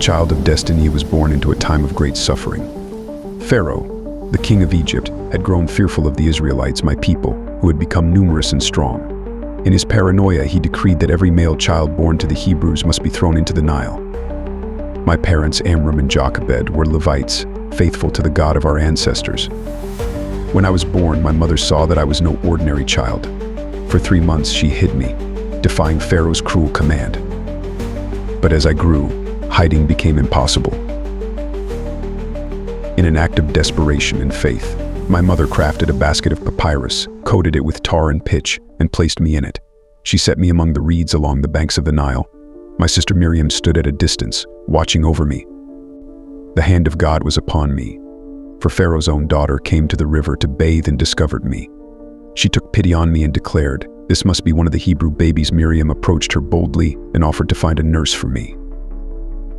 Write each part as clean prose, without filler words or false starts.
child of destiny was born into a time of great suffering. Pharaoh, the king of Egypt, had grown fearful of the Israelites, my people, who had become numerous and strong. In his paranoia, he decreed that every male child born to the Hebrews must be thrown into the Nile. My parents, Amram and Jochebed, were Levites, faithful to the God of our ancestors. When I was born, my mother saw that I was no ordinary child. For 3 months, she hid me, defying Pharaoh's cruel command. But as I grew, hiding became impossible. In an act of desperation and faith, my mother crafted a basket of papyrus, coated it with tar and pitch, and placed me in it. She set me among the reeds along the banks of the Nile. My sister Miriam stood at a distance, watching over me. The hand of God was upon me, for Pharaoh's own daughter came to the river to bathe and discovered me. She took pity on me and declared, "This must be one of the Hebrew babies." Miriam approached her boldly and offered to find a nurse for me.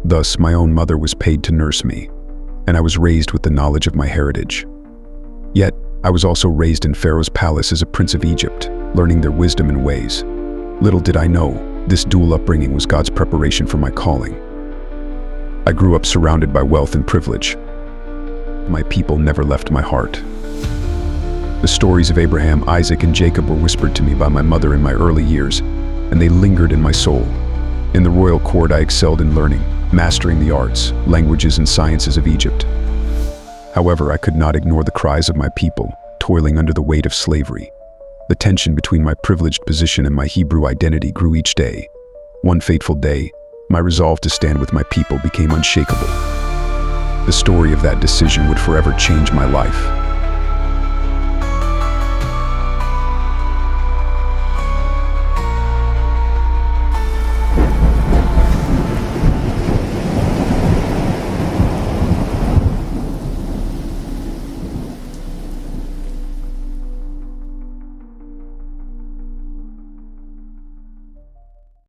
Thus, my own mother was paid to nurse me, and I was raised with the knowledge of my heritage. Yet, I was also raised in Pharaoh's palace as a prince of Egypt, learning their wisdom and ways. Little did I know, this dual upbringing was God's preparation for my calling. I grew up surrounded by wealth and privilege. My people never left my heart. The stories of Abraham, Isaac, and Jacob were whispered to me by my mother in my early years, and they lingered in my soul. In the royal court, I excelled in learning, mastering the arts, languages, and sciences of Egypt. However, I could not ignore the cries of my people, toiling under the weight of slavery. The tension between my privileged position and my Hebrew identity grew each day. One fateful day, my resolve to stand with my people became unshakable. The story of that decision would forever change my life.